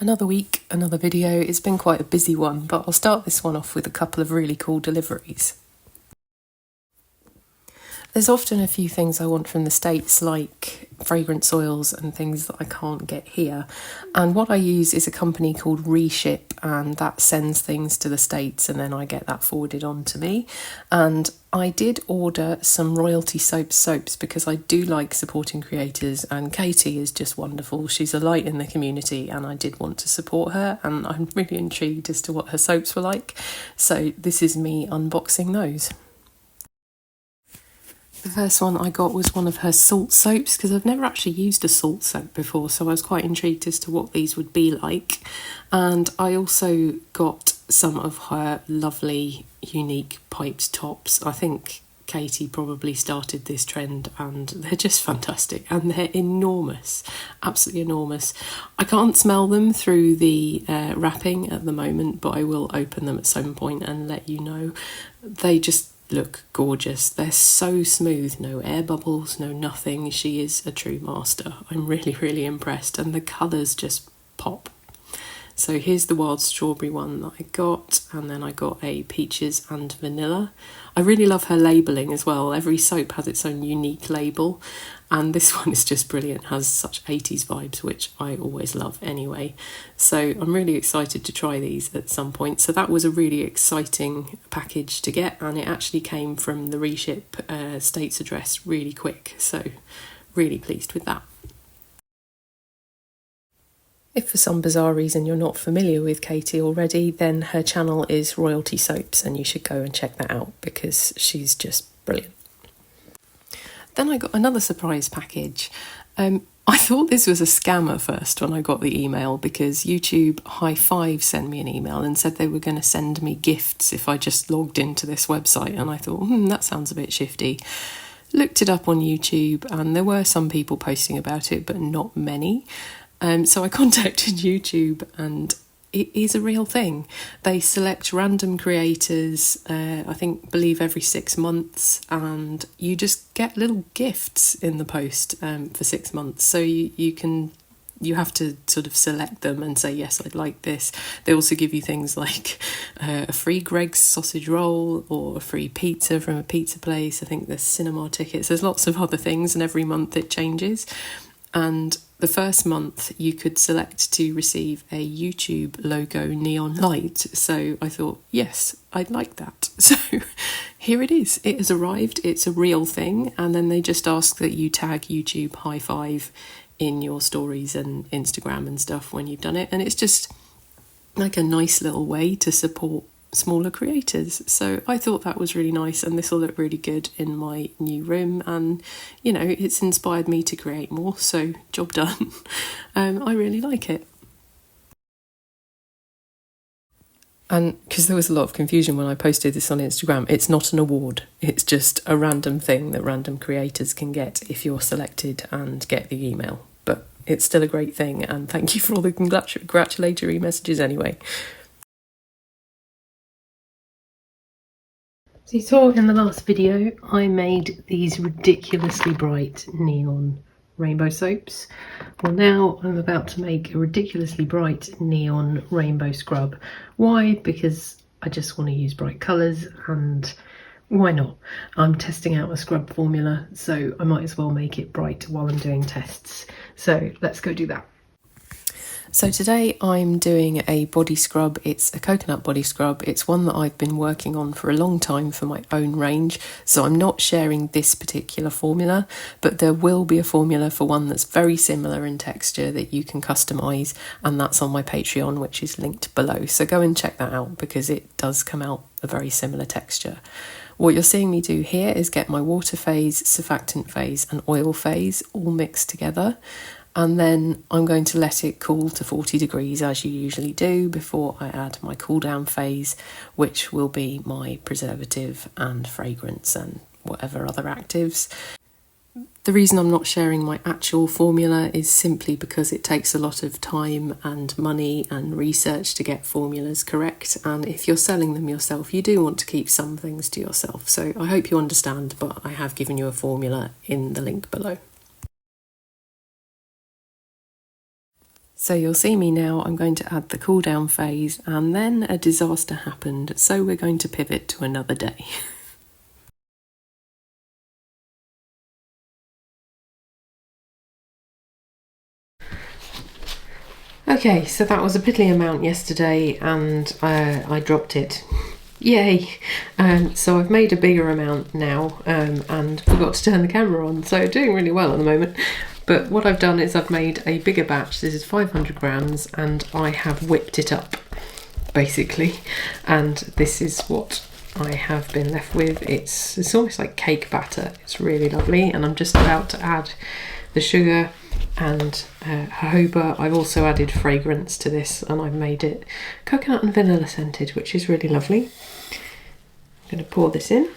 Another week, another video. It's been quite a busy one, but I'll start this one off with a couple of really cool deliveries. There's often a few things I want from the States, like fragrance oils and things that I can't get here. And what I use is a company called Reship, and that sends things to the States and then I get that forwarded on to me. And I did order some royalty soaps because I do like supporting creators, and Katie is just wonderful. She's a light in the community and I did want to support her, and I'm really intrigued as to what her soaps were like. So this is me unboxing those. The first one I got was one of her salt soaps, because I've never actually used a salt soap before, so I was quite intrigued as to what these would be like. And I also got some of her lovely, unique piped tops. I think Katie probably started this trend, and they're just fantastic, and they're enormous, absolutely enormous. I can't smell them through the wrapping at the moment, but I will open them at some point and let you know. They just look gorgeous. They're so smooth, no air bubbles, no nothing. She is a true master. I'm really impressed, and the colours just pop. So here's the wild strawberry one that I got, and then I got a peaches and vanilla. I really love her labelling as well. Every soap has its own unique label, and this one is just brilliant. It has such 80s vibes, which I always love anyway. So I'm really excited to try these at some point. So that was a really exciting package to get, and it actually came from the Reship States address really quick. So really pleased with that. If for some bizarre reason you're not familiar with Katie already, then her channel is Royalty Soaps, and you should go and check that out because she's just brilliant. Then I got another surprise package. I thought this was a scam at first when I got the email, because YouTube High Five sent me an email and said they were going to send me gifts if I just logged into this website, and I thought, that sounds a bit shifty. Looked it up on YouTube, and there were some people posting about it, but not many. So I contacted YouTube, and it is a real thing. They select random creators, believe every 6 months, and you just get little gifts in the post for 6 months. So you have to sort of select them and say, yes, I'd like this. They also give you things like a free Greg's sausage roll or a free pizza from a pizza place. I think there's cinema tickets. There's lots of other things, and every month it changes. And the first month you could select to receive a YouTube logo neon light. So I thought, yes, I'd like that. So here it is. It has arrived. It's a real thing. And then they just ask that you tag YouTube High Five in your stories and Instagram and stuff when you've done it. And it's just like a nice little way to support smaller creators. So I thought that was really nice, and this will look really good in my new room, and it's inspired me to create more, so job done. I really like it. And because there was a lot of confusion when I posted this on Instagram, it's not an award, it's just a random thing that random creators can get if you're selected and get the email. But it's still a great thing, and thank you for all the congratulatory messages anyway. So you saw in the last video I made these ridiculously bright neon rainbow soaps. Well, now I'm about to make a ridiculously bright neon rainbow scrub. Why? Because I just want to use bright colours, and why not? I'm testing out a scrub formula, so I might as well make it bright while I'm doing tests. So let's go do that. So today I'm doing a body scrub. It's a coconut body scrub. It's one that I've been working on for a long time for my own range. So I'm not sharing this particular formula, but there will be a formula for one that's very similar in texture that you can customise, and that's on my Patreon, which is linked below. So go and check that out because it does come out a very similar texture. What you're seeing me do here is get my water phase, surfactant phase and oil phase all mixed together. And then I'm going to let it cool to 40 degrees as you usually do before I add my cool down phase, which will be my preservative and fragrance and whatever other actives. The reason I'm not sharing my actual formula is simply because it takes a lot of time and money and research to get formulas correct, and if you're selling them yourself you do want to keep some things to yourself. So I hope you understand, but I have given you a formula in the link below. So you'll see me now, I'm going to add the cool down phase, and then a disaster happened, so we're going to pivot to another day. Okay, so that was a piddly amount yesterday, and I dropped it. Yay! So I've made a bigger amount now, and forgot to turn the camera on, so doing really well at the moment. But what I've done is I've made a bigger batch. This is 500 grams, and I have whipped it up, basically. And this is what I have been left with. It's almost like cake batter. It's really lovely, and I'm just about to add the sugar and jojoba. I've also added fragrance to this, and I've made it coconut and vanilla scented, which is really lovely. I'm going to pour this in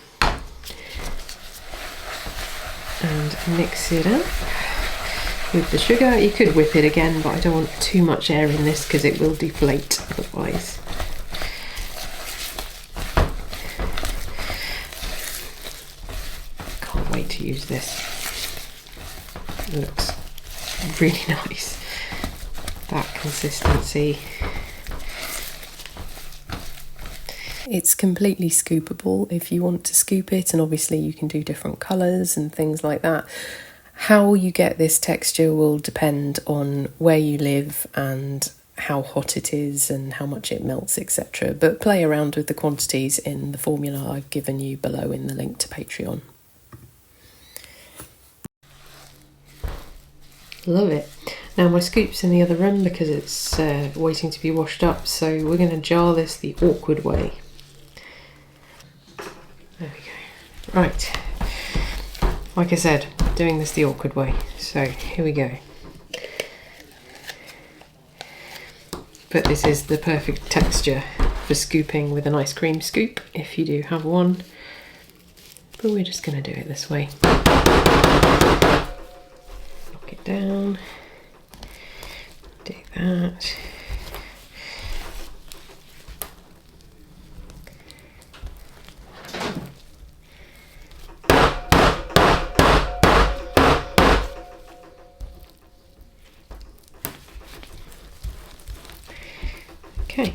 and mix it up with the sugar. You could whip it again, but I don't want too much air in this because it will deflate otherwise. Can't wait to use this. It looks really nice. That consistency. It's completely scoopable if you want to scoop it, and obviously you can do different colours and things like that. How you get this texture will depend on where you live and how hot it is and how much it melts, etc. But play around with the quantities in the formula I've given you below in the link to Patreon. Love it. Now my scoop's in the other room because it's waiting to be washed up, so we're going to jar this the awkward way. There we go. Right. Like I said, doing this the awkward way. So here we go. But this is the perfect texture for scooping with an ice cream scoop, if you do have one. But we're just going to do it this way. Knock it down. Do that. Okay.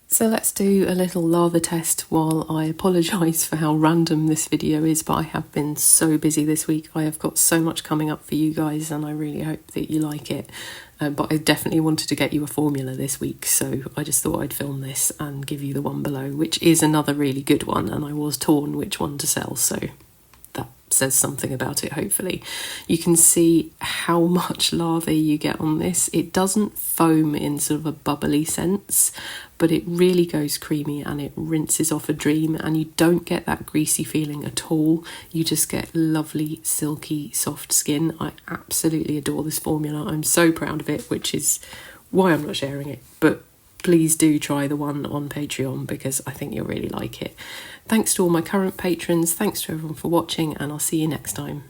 So let's do a little lava test while I apologise for how random this video is, but I have been so busy this week. I have got so much coming up for you guys and I really hope that you like it. But I definitely wanted to get you a formula this week, so I just thought I'd film this and give you the one below, which is another really good one, and I was torn which one to sell, so that says something about it, hopefully. You can see how much lava you get on this. It doesn't foam in sort of a bubbly sense, but it really goes creamy and it rinses off a dream, and you don't get that greasy feeling at all. You just get lovely, silky, soft skin. I absolutely adore this formula. I'm so proud of it, which is why I'm not sharing it, but please do try the one on Patreon because I think you'll really like it. Thanks to all my current patrons, thanks to everyone for watching, and I'll see you next time.